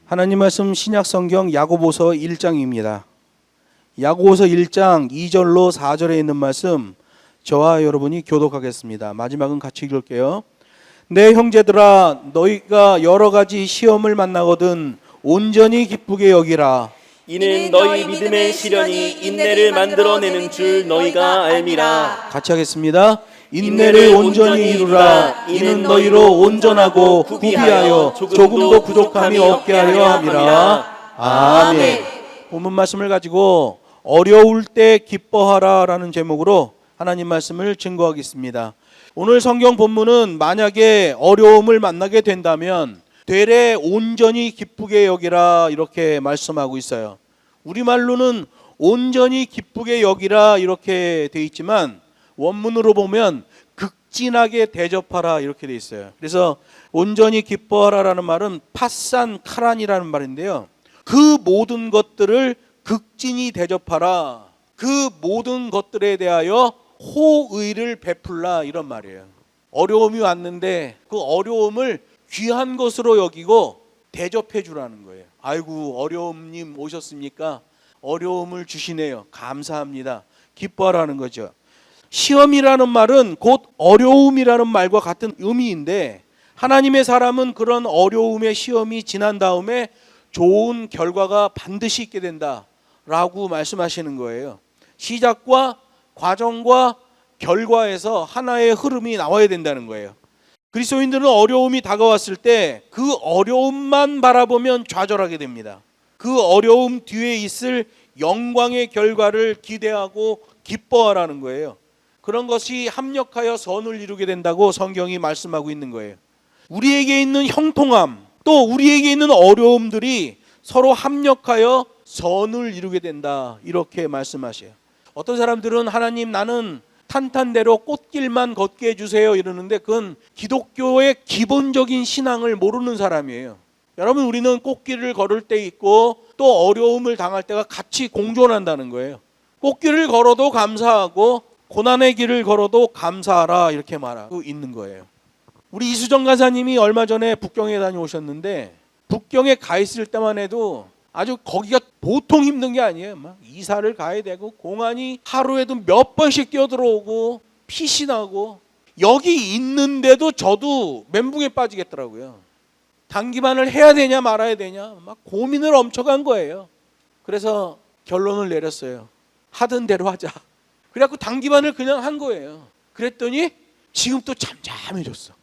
하나님 말씀 신약성경 야고보서 1장입니다. 야고보서 1장 2절로 4절에 있는 말씀 저와 여러분이 교독하겠습니다. 마지막은 같이 읽을게요. 내 형제들아, 너희가 여러 가지 시험을 만나거든 온전히 기쁘게 여기라. 이는 너희 믿음의 시련이 인내를 만들어내는 줄 너희가 알미라. 같이 하겠습니다. 인내를 온전히 이루라. 이는 너희로 온전하고 구비하여 조금도 부족함이 없게 하려 함이라. 아멘. 본문 말씀을 가지고 어려울 때 기뻐하라 라는 제목으로 하나님 말씀을 증거하겠습니다. 오늘 성경 본문은 만약에 어려움을 만나게 된다면 되레 온전히 기쁘게 여기라 이렇게 말씀하고 있어요. 우리말로는 온전히 기쁘게 여기라 이렇게 돼 있지만 원문으로 보면 극진하게 대접하라 이렇게 돼 있어요. 그래서 온전히 기뻐하라라는 말은 파산 카란이라는 말인데요. 그 모든 것들을 극진히 대접하라. 그 모든 것들에 대하여 호의를 베풀라 이런 말이에요. 어려움이 왔는데 그 어려움을 귀한 것으로 여기고 대접해 주라는 거예요. 아이고 어려움님 오셨습니까? 어려움을 주시네요. 감사합니다. 기뻐하라는 거죠. 시험이라는 말은 곧 어려움이라는 말과 같은 의미인데 하나님의 사람은 그런 어려움의 시험이 지난 다음에 좋은 결과가 반드시 있게 된다라고 말씀하시는 거예요. 시작과 과정과 결과에서 하나의 흐름이 나와야 된다는 거예요. 그리스도인들은 어려움이 다가왔을 때 그 어려움만 바라보면 좌절하게 됩니다. 그 어려움 뒤에 있을 영광의 결과를 기대하고 기뻐하라는 거예요. 그런 것이 합력하여 선을 이루게 된다고 성경이 말씀하고 있는 거예요. 우리에게 있는 형통함 또 우리에게 있는 어려움들이 서로 합력하여 선을 이루게 된다 이렇게 말씀하셔요. 어떤 사람들은 하나님 나는 탄탄대로 꽃길만 걷게 해주세요 이러는데 그건 기독교의 기본적인 신앙을 모르는 사람이에요. 여러분 우리는 꽃길을 걸을 때 있고 또 어려움을 당할 때가 같이 공존한다는 거예요. 꽃길을 걸어도 감사하고 고난의 길을 걸어도 감사하라 이렇게 말하고 있는 거예요. 우리 이수정 간사님이 얼마 전에 북경에 다녀오셨는데 북경에 가 있을 때만 해도 아주 거기가 보통 힘든 게 아니에요. 막 이사를 가야 되고 공안이 하루에도 몇 번씩 뛰어들어오고 피시 나고 여기 있는데도 저도 멘붕에 빠지겠더라고요. 단기반을 해야 되냐 말아야 되냐 막 고민을 엄청 한 거예요. 그래서 결론을 내렸어요. 하던 대로 하자. 그래갖고 단기반을 그냥 한 거예요. 그랬더니 지금 또 잠잠해졌어.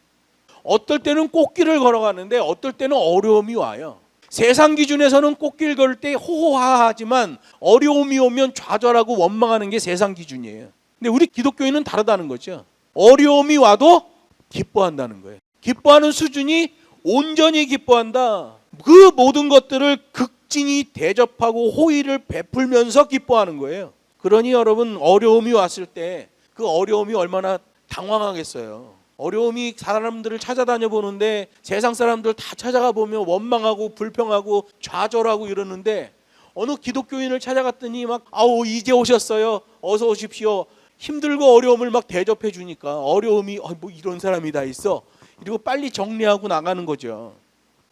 어떨 때는 꽃길을 걸어가는데 어떨 때는 어려움이 와요. 세상 기준에서는 꽃길 걸을 때 호호하하지만 어려움이 오면 좌절하고 원망하는 게 세상 기준이에요. 근데 우리 기독교인은 다르다는 거죠. 어려움이 와도 기뻐한다는 거예요. 기뻐하는 수준이 온전히 기뻐한다. 그 모든 것들을 극진히 대접하고 호의를 베풀면서 기뻐하는 거예요. 그러니 여러분 어려움이 왔을 때 그 어려움이 얼마나 당황하겠어요. 어려움이 사람들을 찾아다녀 보는데 세상 사람들 다 찾아가 보면 원망하고 불평하고 좌절하고 이러는데 어느 기독교인을 찾아갔더니 막 아우 이제 오셨어요. 어서 오십시오. 힘들고 어려움을 막 대접해 주니까 어려움이 뭐 이런 사람이 다 있어. 그리고 빨리 정리하고 나가는 거죠.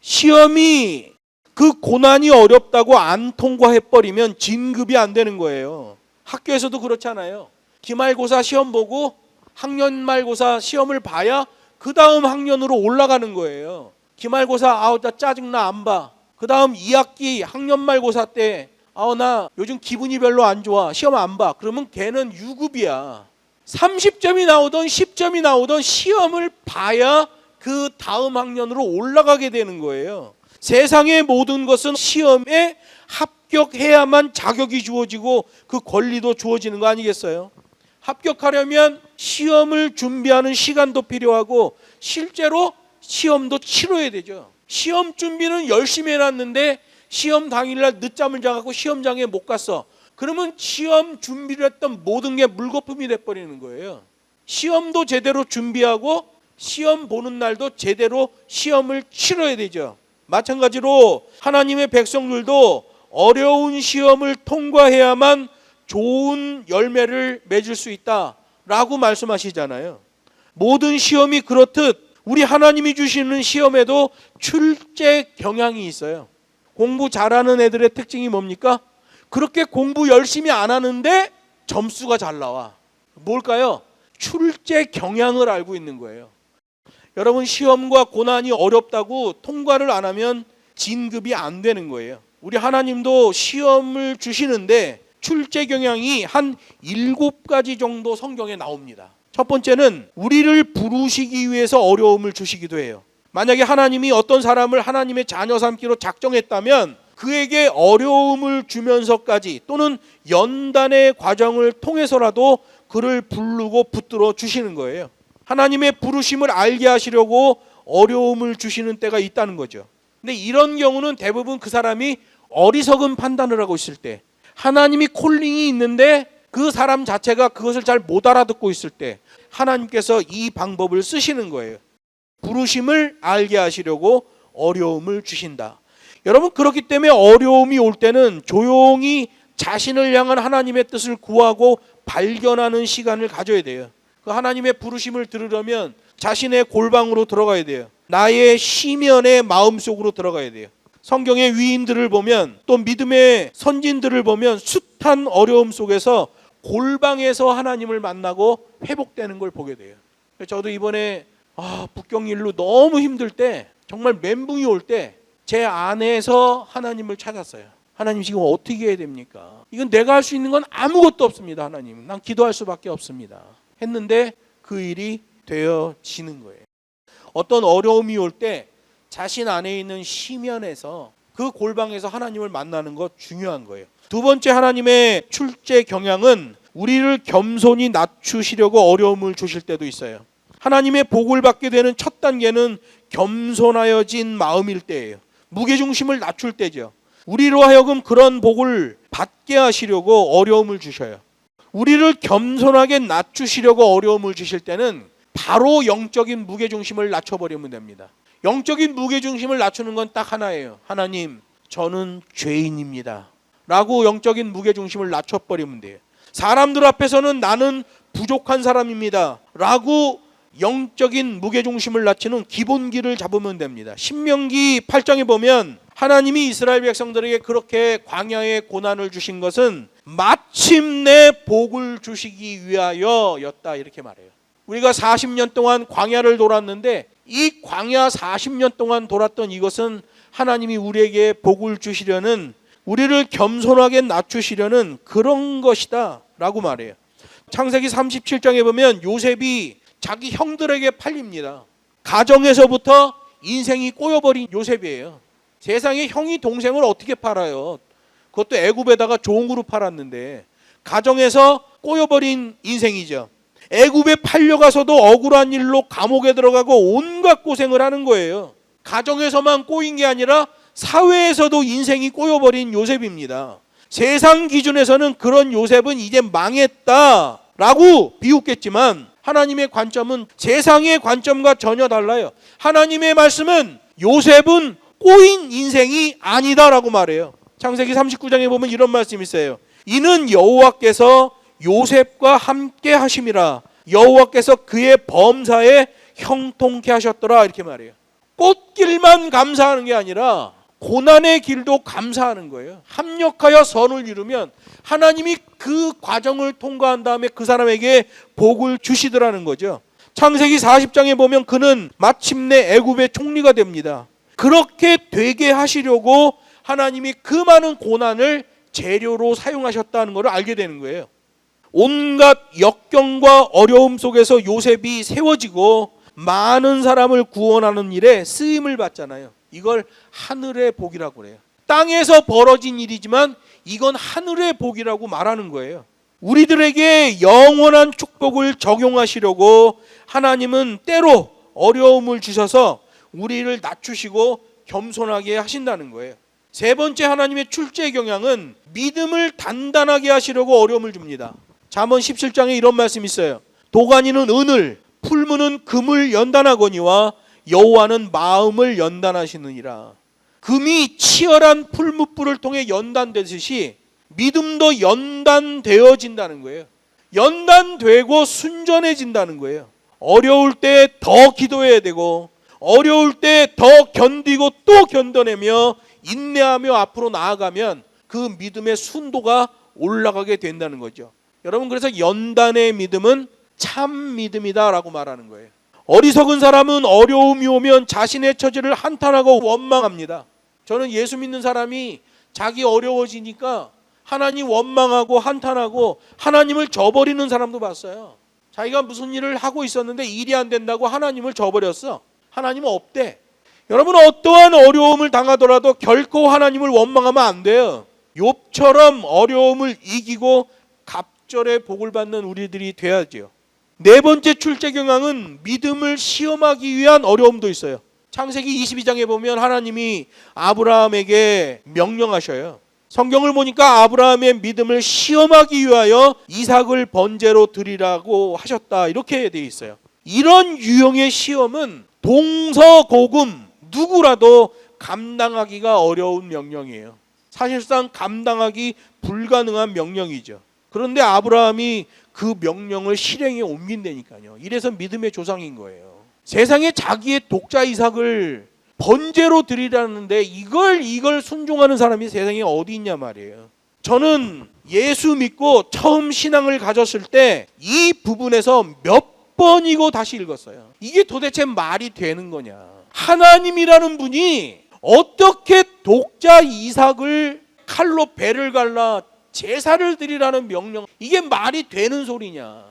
시험이 그 고난이 어렵다고 안 통과해버리면 진급이 안 되는 거예요. 학교에서도 그렇잖아요. 기말고사 시험 보고 학년말고사 시험을 봐야 그 다음 학년으로 올라가는 거예요. 기말고사 아우 나 짜증나 안 봐. 그 다음 2학기 학년말고사 때 아우 나 요즘 기분이 별로 안 좋아. 시험 안 봐. 그러면 걔는 유급이야. 30점이 나오던 10점이 나오던 시험을 봐야 그 다음 학년으로 올라가게 되는 거예요. 세상의 모든 것은 시험에 합격해야만 자격이 주어지고 그 권리도 주어지는 거 아니겠어요? 합격하려면 시험을 준비하는 시간도 필요하고 실제로 시험도 치러야 되죠. 시험 준비는 열심히 해놨는데 시험 당일날 늦잠을 자갖고 시험장에 못 갔어. 그러면 시험 준비를 했던 모든 게 물거품이 돼버리는 거예요. 시험도 제대로 준비하고 시험 보는 날도 제대로 시험을 치러야 되죠. 마찬가지로 하나님의 백성들도 어려운 시험을 통과해야만 좋은 열매를 맺을 수 있다라고 말씀하시잖아요. 모든 시험이 그렇듯 우리 하나님이 주시는 시험에도 출제 경향이 있어요. 공부 잘하는 애들의 특징이 뭡니까? 그렇게 공부 열심히 안 하는데 점수가 잘 나와. 뭘까요? 출제 경향을 알고 있는 거예요. 여러분, 시험과 고난이 어렵다고 통과를 안 하면 진급이 안 되는 거예요. 우리 하나님도 시험을 주시는데 출제 경향이 한 7가지 정도 성경에 나옵니다. 첫 번째는 우리를 부르시기 위해서 어려움을 주시기도 해요. 만약에 하나님이 어떤 사람을 하나님의 자녀 삼기로 작정했다면 그에게 어려움을 주면서까지 또는 연단의 과정을 통해서라도 그를 부르고 붙들어 주시는 거예요. 하나님의 부르심을 알게 하시려고 어려움을 주시는 때가 있다는 거죠. 근데 이런 경우는 대부분 그 사람이 어리석은 판단을 하고 있을 때, 하나님이 콜링이 있는데 그 사람 자체가 그것을 잘 못 알아듣고 있을 때 하나님께서 이 방법을 쓰시는 거예요. 부르심을 알게 하시려고 어려움을 주신다. 여러분, 그렇기 때문에 어려움이 올 때는 조용히 자신을 향한 하나님의 뜻을 구하고 발견하는 시간을 가져야 돼요. 그 하나님의 부르심을 들으려면 자신의 골방으로 들어가야 돼요. 나의 시면의 마음속으로 들어가야 돼요. 성경의 위인들을 보면, 또 믿음의 선진들을 보면 숱한 어려움 속에서 골방에서 하나님을 만나고 회복되는 걸 보게 돼요. 저도 이번에 북경일로 너무 힘들 때, 정말 멘붕이 올 때 제 안에서 하나님을 찾았어요. 하나님, 지금 어떻게 해야 됩니까? 이건 내가 할 수 있는 건 아무것도 없습니다. 하나님, 난 기도할 수밖에 없습니다. 했는데 그 일이 되어지는 거예요. 어떤 어려움이 올 때 자신 안에 있는 시면에서, 그 골방에서 하나님을 만나는 것 중요한 거예요. 두 번째, 하나님의 출제 경향은 우리를 겸손히 낮추시려고 어려움을 주실 때도 있어요. 하나님의 복을 받게 되는 첫 단계는 겸손하여진 마음일 때예요. 무게중심을 낮출 때죠. 우리로 하여금 그런 복을 받게 하시려고 어려움을 주셔요. 우리를 겸손하게 낮추시려고 어려움을 주실 때는 바로 영적인 무게중심을 낮춰버리면 됩니다. 영적인 무게중심을 낮추는 건 딱 하나예요. 하나님, 저는 죄인입니다 라고 영적인 무게중심을 낮춰버리면 돼요. 사람들 앞에서는 나는 부족한 사람입니다 라고 영적인 무게중심을 낮추는 기본기를 잡으면 됩니다. 신명기 8장에 보면 하나님이 이스라엘 백성들에게 그렇게 광야의 고난을 주신 것은 마침내 복을 주시기 위하여였다, 이렇게 말해요. 우리가 40년 동안 광야를 돌았는데 이 광야 40년 동안 돌았던 이것은 하나님이 우리에게 복을 주시려는, 우리를 겸손하게 낮추시려는 그런 것이다 라고 말해요. 창세기 37장에 보면 요셉이 자기 형들에게 팔립니다. 가정에서부터 인생이 꼬여버린 요셉이에요. 세상에 형이 동생을 어떻게 팔아요? 그것도 애굽에다가 종으로 팔았는데 가정에서 꼬여버린 인생이죠. 애굽에 팔려가서도 억울한 일로 감옥에 들어가고 온갖 고생을 하는 거예요. 가정에서만 꼬인 게 아니라 사회에서도 인생이 꼬여버린 요셉입니다. 세상 기준에서는 그런 요셉은 이제 망했다라고 비웃겠지만 하나님의 관점은 세상의 관점과 전혀 달라요. 하나님의 말씀은 요셉은 꼬인 인생이 아니다라고 말해요. 창세기 39장에 보면 이런 말씀이 있어요. 이는 여호와께서 요셉과 함께 하심이라, 여호와께서 그의 범사에 형통케 하셨더라, 이렇게 말해요. 꽃길만 감사하는 게 아니라 고난의 길도 감사하는 거예요. 합력하여 선을 이루면 하나님이 그 과정을 통과한 다음에 그 사람에게 복을 주시더라는 거죠. 창세기 40장에 보면 그는 마침내 애굽의 총리가 됩니다. 그렇게 되게 하시려고 하나님이 그 많은 고난을 재료로 사용하셨다는 것을 알게 되는 거예요. 온갖 역경과 어려움 속에서 요셉이 세워지고 많은 사람을 구원하는 일에 쓰임을 받잖아요. 이걸 하늘의 복이라고 그래요. 땅에서 벌어진 일이지만 이건 하늘의 복이라고 말하는 거예요. 우리들에게 영원한 축복을 적용하시려고 하나님은 때로 어려움을 주셔서 우리를 낮추시고 겸손하게 하신다는 거예요. 세 번째, 하나님의 출제 경향은 믿음을 단단하게 하시려고 어려움을 줍니다. 잠언 17장에 이런 말씀이 있어요. 도가니는 은을, 풀무는 금을 연단하거니와 여호와는 마음을 연단하시느니라. 금이 치열한 풀무불을 통해 연단되듯이 믿음도 연단되어진다는 거예요. 연단되고 순전해진다는 거예요. 어려울 때 더 기도해야 되고, 어려울 때 더 견디고 또 견뎌내며 인내하며 앞으로 나아가면 그 믿음의 순도가 올라가게 된다는 거죠. 여러분, 그래서 연단의 믿음은 참 믿음이다라고 말하는 거예요. 어리석은 사람은 어려움이 오면 자신의 처지를 한탄하고 원망합니다. 저는 예수 믿는 사람이 자기 어려워지니까 하나님 원망하고 한탄하고 하나님을 저버리는 사람도 봤어요. 자기가 무슨 일을 하고 있었는데 일이 안 된다고 하나님을 저버렸어. 하나님은 없대. 여러분, 어떠한 어려움을 당하더라도 결코 하나님을 원망하면 안 돼요. 욥처럼 어려움을 이기고 갑절의 복을 받는 우리들이 돼야죠. 네 번째 출제 경향은 믿음을 시험하기 위한 어려움도 있어요. 창세기 22장에 보면 하나님이 아브라함에게 명령하셔요. 성경을 보니까 아브라함의 믿음을 시험하기 위하여 이삭을 번제로 드리라고 하셨다, 이렇게 되어 있어요. 이런 유형의 시험은 동서고금 누구라도 감당하기가 어려운 명령이에요. 사실상 감당하기 불가능한 명령이죠. 그런데 아브라함이 그 명령을 실행에 옮긴다니까요. 이래서 믿음의 조상인 거예요. 세상에 자기의 독자 이삭을 번제로 드리라는데 이걸 순종하는 사람이 세상에 어디 있냐 말이에요. 저는 예수 믿고 처음 신앙을 가졌을 때 이 부분에서 몇 번이고 다시 읽었어요. 이게 도대체 말이 되는 거냐. 하나님이라는 분이 어떻게 독자 이삭을 칼로 배를 갈라 제사를 드리라는 명령, 이게 말이 되는 소리냐.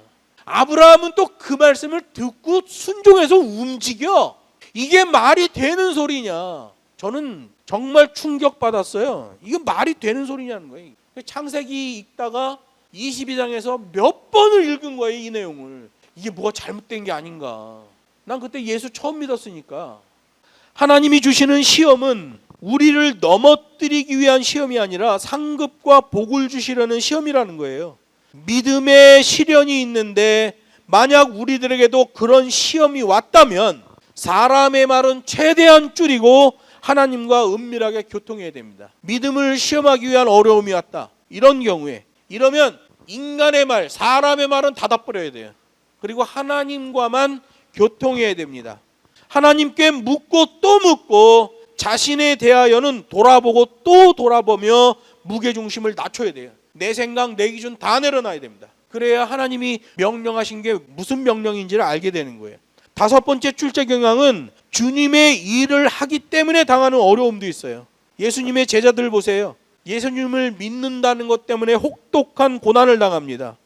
아브라함은 또 그 말씀을 듣고 순종해서 움직여. 이게 말이 되는 소리냐. 저는 정말 충격받았어요. 이게 말이 되는 소리냐는 거예요. 창세기 읽다가 22장에서 몇 번을 읽은 거예요, 이 내용을. 이게 뭐가 잘못된 게 아닌가. 난 그때 예수 처음 믿었으니까. 하나님이 주시는 시험은 우리를 넘어뜨리기 위한 시험이 아니라 상급과 복을 주시려는 시험이라는 거예요. 믿음의 시련이 있는데 만약 우리들에게도 그런 시험이 왔다면 사람의 말은 최대한 줄이고 하나님과 은밀하게 교통해야 됩니다. 믿음을 시험하기 위한 어려움이 왔다, 이런 경우에, 이러면 인간의 말, 사람의 말은 닫아버려야 돼요. 그리고 하나님과만 교통해야 됩니다. 하나님께 묻고 또 묻고 자신에 대하여는 돌아보고 또 돌아보며 무게중심을 낮춰야 돼요. 내 생각, 내 기준 다 내려놔야 됩니다. 그래야 하나님이 명령하신 게 무슨 명령인지를 알게 되는 거예요. 다섯 번째 출제 경향은 주님의 일을 하기 때문에 당하는 어려움도 있어요. 예수님의 제자들 보세요. 예수님을 믿는다는 것 때문에 혹독한 고난을 당합니다.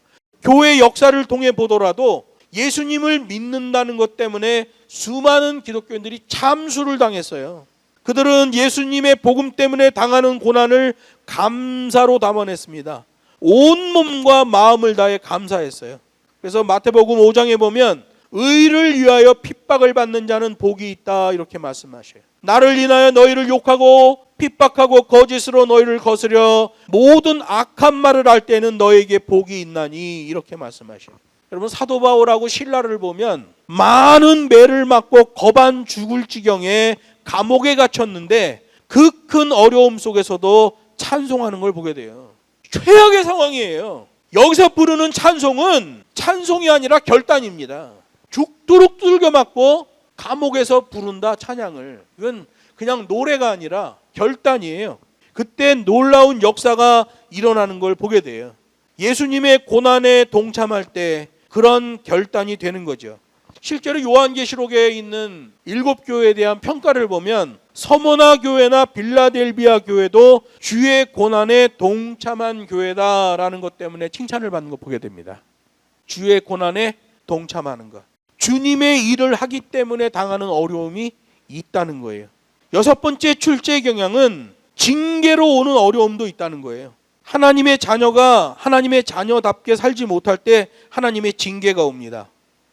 교회 역사를 통해 보더라도 예수님을 믿는다는 것 때문에 수많은 기독교인들이 참수를 당했어요. 그들은 예수님의 복음 때문에 당하는 고난을 감사로 담아냈습니다. 온 몸과 마음을 다해 감사했어요. 그래서 마태복음 5장에 보면 의를 위하여 핍박을 받는 자는 복이 있다, 이렇게 말씀하셔요. 나를 인하여 너희를 욕하고 핍박하고 거짓으로 너희를 거스려 모든 악한 말을 할 때는 너에게 복이 있나니, 이렇게 말씀하셔요. 여러분, 사도 바울하고 실라를 보면 많은 매를 맞고 겁안 죽을 지경에 감옥에 갇혔는데 그 큰 어려움 속에서도 찬송하는 걸 보게 돼요. 최악의 상황이에요. 여기서 부르는 찬송은 찬송이 아니라 결단입니다. 죽도록 두들겨 맞고 감옥에서 부른다, 찬양을. 이건 그냥 노래가 아니라 결단이에요. 그때 놀라운 역사가 일어나는 걸 보게 돼요. 예수님의 고난에 동참할 때 그런 결단이 되는 거죠. 실제로 요한계시록에 있는 7교회에 대한 평가를 보면 서머나 교회나 빌라델비아 교회도 주의 고난에 동참한 교회다라는 것 때문에 칭찬을 받는 거 보게 됩니다. 주의 고난에 동참하는 것, 주님의 일을 하기 때문에 당하는 어려움이 있다는 거예요. 여섯 번째 출제 경향은 징계로 오는 어려움도 있다는 거예요. 하나님의 자녀가 하나님의 자녀답게 살지 못할 때 하나님의 징계가 옵니다.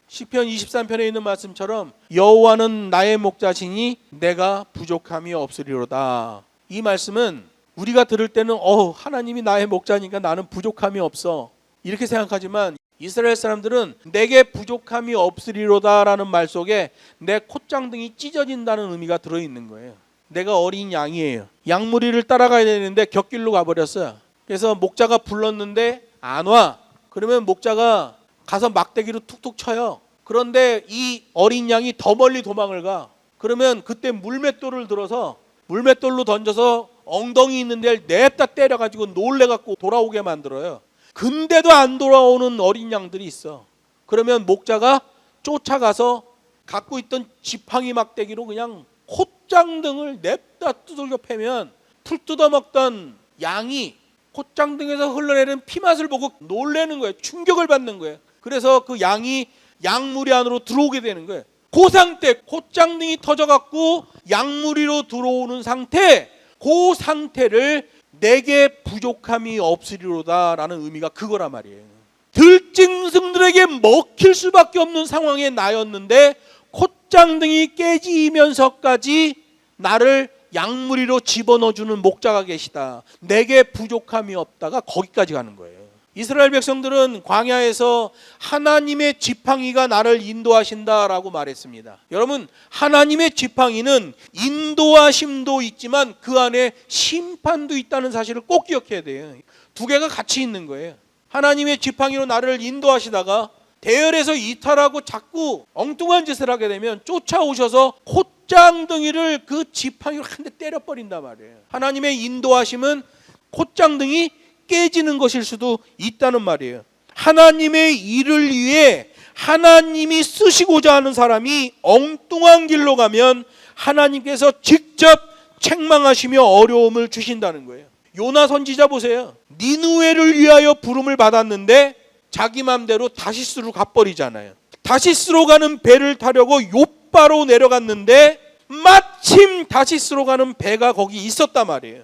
시편 23편에 있는 말씀처럼 여호와는 나의 목자시니 내가 부족함이 없으리로다. 이 말씀은 우리가 들을 때는 하나님이 나의 목자니까 나는 부족함이 없어, 이렇게 생각하지만 이스라엘 사람들은 내게 부족함이 없으리로다라는 말 속에 내 콧장등이 찢어진다는 의미가 들어있는 거예요. 내가 어린 양이에요. 양무리를 따라가야 되는데 곁길로 가버렸어요. 그래서 목자가 불렀는데 안 와. 그러면 목자가 가서 막대기로 툭툭 쳐요. 그런데 이 어린 양이 더 멀리 도망을 가. 그러면 그때 물맷돌을 들어서 물맷돌로 던져서 엉덩이 있는 데를 냅다 때려가지고 놀래갖고 돌아오게 만들어요. 근데도 안 돌아오는 어린 양들이 있어. 그러면 목자가 쫓아가서 갖고 있던 지팡이 막대기로 그냥 콧장등을 냅다 두들겨 패면 풀 뜯어먹던 양이 콧장등에서 흘러내리는 피맛을 보고 놀라는 거예요. 충격을 받는 거예요. 그래서 그 양이 양무리 안으로 들어오게 되는 거예요. 그 상태, 콧장등이 터져갖고 양무리로 들어오는 상태, 그 상태를 내게 부족함이 없으리로다라는 의미가 그거란 말이에요. 들짐승들에게 먹힐 수밖에 없는 상황에 나였는데 콧장등이 깨지면서까지 나를 양무리로 집어넣어주는 목자가 계시다. 내게 부족함이 없다가 거기까지 가는 거예요. 이스라엘 백성들은 광야에서 하나님의 지팡이가 나를 인도하신다라고 말했습니다. 여러분, 하나님의 지팡이는 인도하심도 있지만 그 안에 심판도 있다는 사실을 꼭 기억해야 돼요. 두 개가 같이 있는 거예요. 하나님의 지팡이로 나를 인도하시다가 대열에서 이탈하고 자꾸 엉뚱한 짓을 하게 되면 쫓아오셔서 콧장등이를 그 지팡이로 한 대 때려버린단 말이에요. 하나님의 인도하심은 콧장등이 깨지는 것일 수도 있다는 말이에요. 하나님의 일을 위해 하나님이 쓰시고자 하는 사람이 엉뚱한 길로 가면 하나님께서 직접 책망하시며 어려움을 주신다는 거예요. 요나 선지자 보세요. 니느웨를 위하여 부름을 받았는데 자기 맘대로 다시스로 가버리잖아요. 다시스로 가는 배를 타려고 욥바로 내려갔는데 마침 다시스로 가는 배가 거기 있었단 말이에요.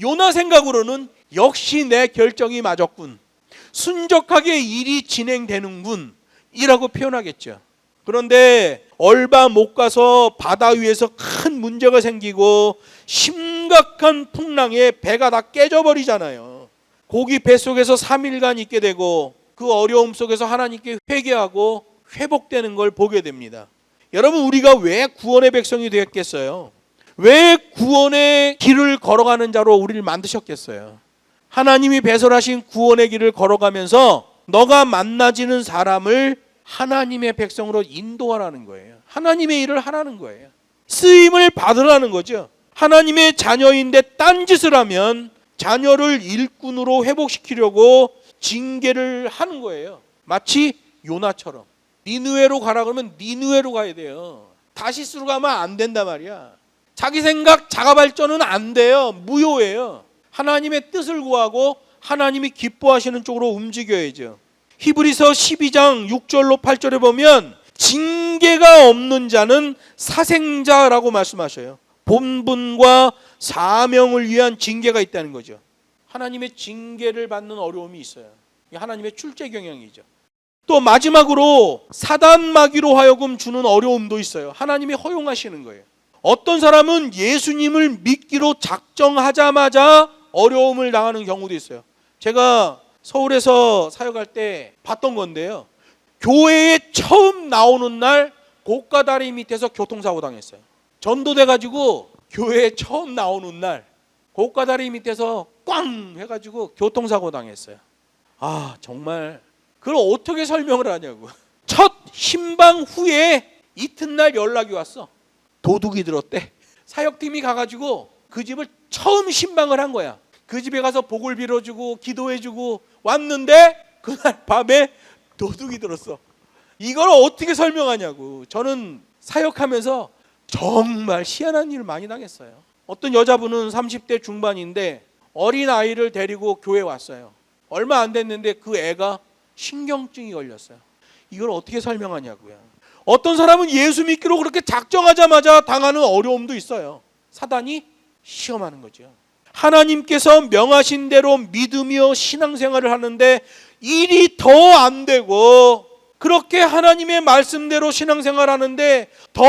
요나 생각으로는 역시 내 결정이 맞았군, 순적하게 일이 진행되는군 이라고 표현하겠죠. 그런데 얼마 못 가서 바다 위에서 큰 문제가 생기고 심각한 풍랑에 배가 다 깨져버리잖아요. 거기 뱃속에서 3일간 있게 되고 그 어려움 속에서 하나님께 회개하고 회복되는 걸 보게 됩니다. 여러분, 우리가 왜 구원의 백성이 되었겠어요? 왜 구원의 길을 걸어가는 자로 우리를 만드셨겠어요? 하나님이 배설하신 구원의 길을 걸어가면서 너가 만나지는 사람을 하나님의 백성으로 인도하라는 거예요. 하나님의 일을 하라는 거예요. 쓰임을 받으라는 거죠. 하나님의 자녀인데 딴짓을 하면 자녀를 일꾼으로 회복시키려고 징계를 하는 거예요. 마치 요나처럼 니느웨로 가라 그러면 니느웨로 가야 돼요. 다시스로 가면 안 된단 말이야. 자기 생각 자가 발전은 안 돼요. 무효예요. 하나님의 뜻을 구하고 하나님이 기뻐하시는 쪽으로 움직여야죠. 히브리서 12장 6절로 8절에 보면 징계가 없는 자는 사생자라고 말씀하셔요. 본분과 사명을 위한 징계가 있다는 거죠. 하나님의 징계를 받는 어려움이 있어요. 하나님의 출제 경향이죠. 또 마지막으로 사단 마귀로 하여금 주는 어려움도 있어요. 하나님이 허용하시는 거예요. 어떤 사람은 예수님을 믿기로 작정하자마자 어려움을 당하는 경우도 있어요. 제가 서울에서 사역할 때 봤던 건데요. 교회에 처음 나오는 날 고가다리 밑에서 교통사고 당했어요. 전도돼가지고 교회에 처음 나오는 날 고가다리 밑에서 꽝 해가지고 교통사고 당했어요. 아, 정말 그걸 어떻게 설명을 하냐고. 첫 신방 후에 이튿날 연락이 왔어. 도둑이 들었대. 사역팀이 가가지고 그 집을 처음 신방을 한 거야. 그 집에 가서 복을 빌어주고 기도해주고 왔는데 그날 밤에 도둑이 들었어. 이걸 어떻게 설명하냐고. 저는 사역하면서 정말 희한한 일을 많이 당했어요. 어떤 여자분은 30대 중반인데 어린 아이를 데리고 교회에 왔어요. 얼마 안 됐는데 그 애가 신경증이 걸렸어요. 이걸 어떻게 설명하냐고요. 어떤 사람은 예수 믿기로 그렇게 작정하자마자 당하는 어려움도 있어요. 사단이 시험하는 거죠. 하나님께서 명하신 대로 믿으며 신앙생활을 하는데 일이 더 안 되고 그렇게 하나님의 말씀대로 신앙생활 하는데 더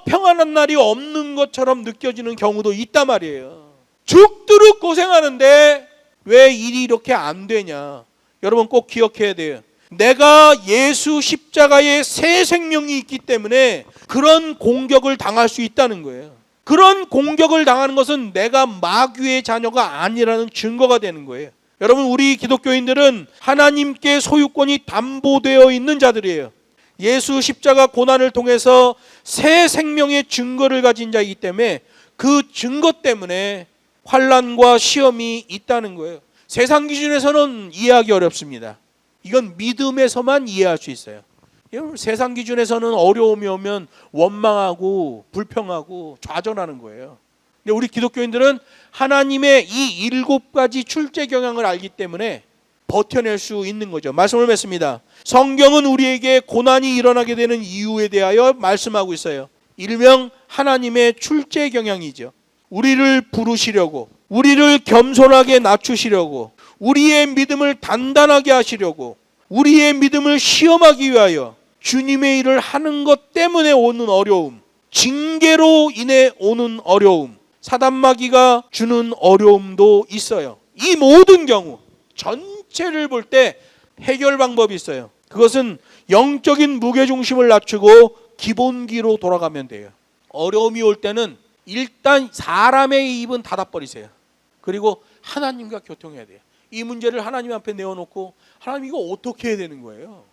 평안한 날이 없는 것처럼 느껴지는 경우도 있단 말이에요. 죽도록 고생하는데 왜 일이 이렇게 안 되냐. 여러분 꼭 기억해야 돼요. 내가 예수 십자가에 새 생명이 있기 때문에 그런 공격을 당할 수 있다는 거예요. 그런 공격을 당하는 것은 내가 마귀의 자녀가 아니라는 증거가 되는 거예요. 여러분, 우리 기독교인들은 하나님께 소유권이 담보되어 있는 자들이에요. 예수 십자가 고난을 통해서 새 생명의 증거를 가진 자이기 때문에 그 증거 때문에 환난과 시험이 있다는 거예요. 세상 기준에서는 이해하기 어렵습니다. 이건 믿음에서만 이해할 수 있어요. 세상 기준에서는 어려움이 오면 원망하고 불평하고 좌절하는 거예요. 근데 우리 기독교인들은 하나님의 이 7가지 출제 경향을 알기 때문에 버텨낼 수 있는 거죠. 말씀을 맺습니다. 성경은 우리에게 고난이 일어나게 되는 이유에 대하여 말씀하고 있어요. 일명 하나님의 출제 경향이죠. 우리를 부르시려고, 우리를 겸손하게 낮추시려고, 우리의 믿음을 단단하게 하시려고, 우리의 믿음을 시험하기 위하여 주님의 일을 하는 것 때문에 오는 어려움, 징계로 인해 오는 어려움, 사단마귀가 주는 어려움도 있어요. 이 모든 경우 전체를 볼 때 해결 방법이 있어요. 그것은 영적인 무게중심을 낮추고 기본기로 돌아가면 돼요. 어려움이 올 때는 일단 사람의 입은 닫아버리세요. 그리고 하나님과 교통해야 돼요. 이 문제를 하나님 앞에 내어놓고 하나님 이거 어떻게 해야 되는 거예요?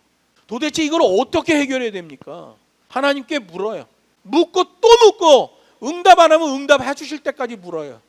도대체 이걸 어떻게 해결해야 됩니까? 하나님께 물어요. 묻고 또 묻고 응답 안 하면 응답해 주실 때까지 물어요.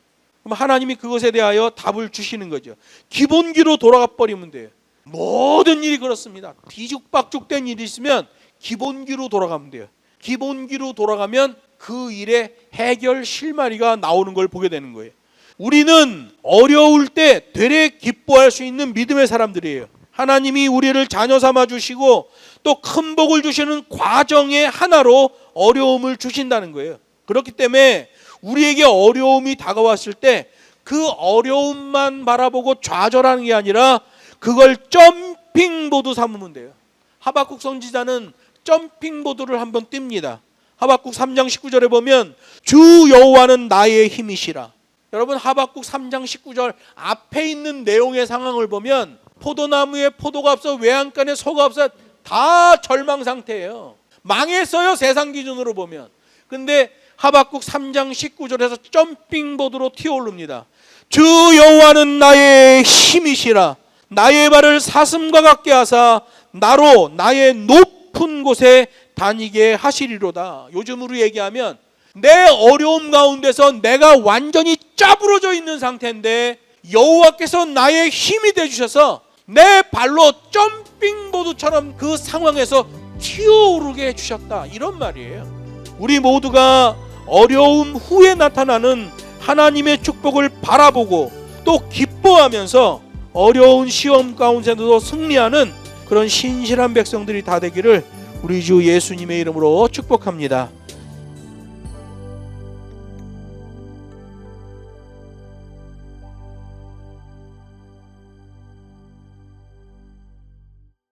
그럼 하나님이 그것에 대하여 답을 주시는 거죠. 기본기로 돌아가 버리면 돼요. 모든 일이 그렇습니다. 뒤죽박죽된 일이 있으면 기본기로 돌아가면 돼요. 기본기로 돌아가면 그 일의 해결 실마리가 나오는 걸 보게 되는 거예요. 우리는 어려울 때 되레 기뻐할 수 있는 믿음의 사람들이에요. 하나님이 우리를 자녀 삼아 주시고 또 큰 복을 주시는 과정의 하나로 어려움을 주신다는 거예요. 그렇기 때문에 우리에게 어려움이 다가왔을 때 그 어려움만 바라보고 좌절하는 게 아니라 그걸 점핑보드 삼으면 돼요. 하박국 선지자는 점핑보드를 한번 띱니다. 하박국 3장 19절에 보면 주 여호와는 나의 힘이시라. 여러분 하박국 3장 19절 앞에 있는 내용의 상황을 보면 포도나무에 포도가 없어 외양간에 소가 없어 다 절망 상태예요. 망했어요 세상 기준으로 보면. 근데 하박국 3장 19절에서 점핑보드로 튀어오릅니다. 주 여호와는 나의 힘이시라. 나의 발을 사슴과 같게 하사 나로 나의 높은 곳에 다니게 하시리로다. 요즘으로 얘기하면 내 어려움 가운데서 내가 완전히 짜부러져 있는 상태인데 여호와께서 나의 힘이 되주셔서 내 발로 점핑보드처럼 그 상황에서 튀어오르게 해주셨다. 이런 말이에요. 우리 모두가 어려움 후에 나타나는 하나님의 축복을 바라보고 또 기뻐하면서 어려운 시험 가운데도 승리하는 그런 신실한 백성들이 다 되기를 우리 주 예수님의 이름으로 축복합니다.